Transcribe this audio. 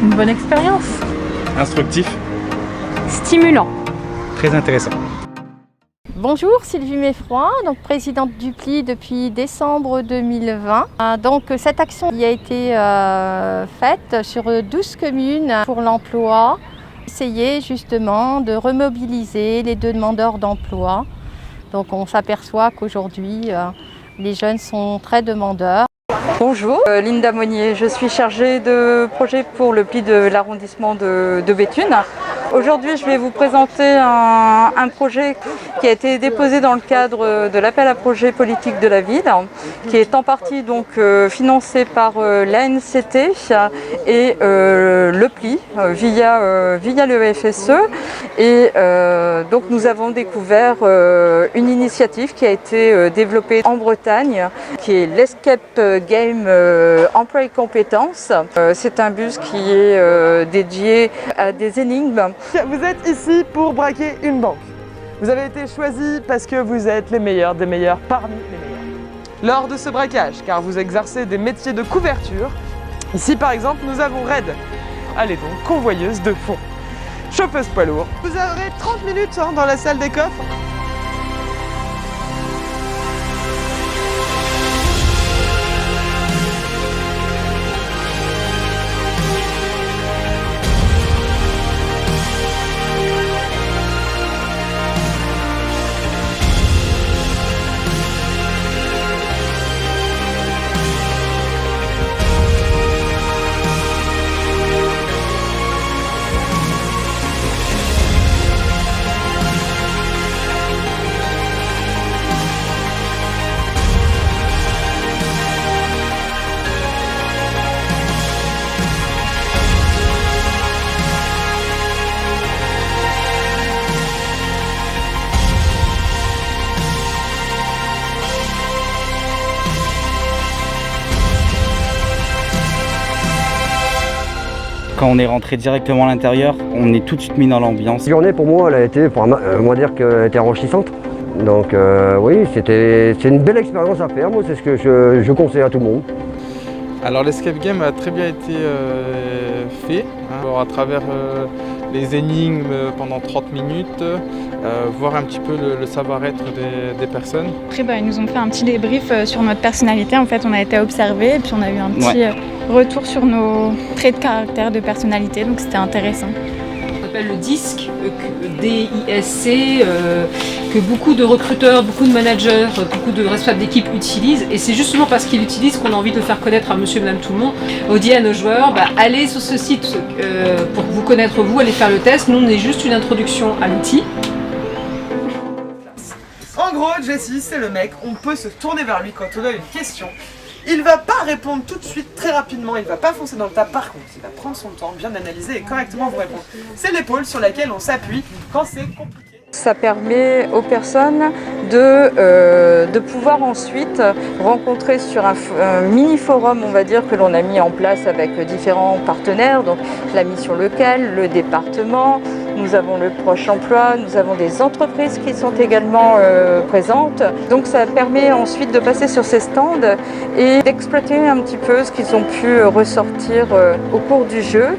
Une bonne expérience. Instructif. Stimulant. Très intéressant. Bonjour, Sylvie Meffroy, donc présidente du PLI depuis décembre 2020. Donc cette action y a été faite sur 12 communes pour l'emploi. Essayer justement de remobiliser les demandeurs d'emploi. Donc on s'aperçoit qu'aujourd'hui les jeunes sont très demandeurs. Bonjour, Linda Monnier, je suis chargée de projet pour le PLI de l'arrondissement de Béthune. Aujourd'hui, je vais vous présenter un projet qui a été déposé dans le cadre de l'appel à projet politique de la ville, qui est en partie donc financé par l'ANCT et le PLI via le FSE. Et donc nous avons découvert une initiative qui a été développée en Bretagne, qui est l'Escape Game Emploi et Compétences. C'est un bus qui est dédié à des énigmes. Vous êtes ici pour braquer une banque. Vous avez été choisi parce que vous êtes les meilleurs des meilleurs parmi les meilleurs. Lors de ce braquage, car vous exercez des métiers de couverture, ici par exemple nous avons Red. Allez donc, convoyeuse de fond. Chauffeuse poids lourd. Vous aurez 30 minutes dans la salle des coffres. Quand on est rentré directement à l'intérieur, on est tout de suite mis dans l'ambiance. La journée pour moi, elle a été, on va dire qu'elle était enrichissante. Donc oui, c'est une belle expérience à faire, moi c'est ce que je conseille à tout le monde. Alors l'escape game a très bien été fait, alors, à travers les énigmes pendant 30 minutes, voir un petit peu le savoir-être des personnes. Après ils nous ont fait un petit débrief sur notre personnalité, en fait on a été observés et puis on a eu un petit retour sur nos traits de caractère, de personnalité, donc c'était intéressant. Ça s'appelle le DISC, D-I-S-C, que beaucoup de recruteurs, beaucoup de managers, beaucoup de responsables d'équipe utilisent, et c'est justement parce qu'ils l'utilisent qu'on a envie de le faire connaître à monsieur et madame tout le monde. On dit à nos joueurs, allez sur ce site pour vous connaître vous, allez faire le test, nous on est juste une introduction à l'outil. En gros, Jesse, c'est le mec, on peut se tourner vers lui quand on a une question. Il va pas répondre tout de suite, très rapidement, il va pas foncer dans le tas. Par contre, il va prendre son temps, bien analyser et correctement vous répondre. C'est l'épaule sur laquelle on s'appuie quand c'est compliqué. Ça permet aux personnes de pouvoir ensuite rencontrer sur un mini-forum, on va dire, que l'on a mis en place avec différents partenaires, donc la mission locale, le département, nous avons le Proche Emploi, nous avons des entreprises qui sont également présentes. Donc ça permet ensuite de passer sur ces stands et d'exploiter un petit peu ce qu'ils ont pu ressortir au cours du jeu.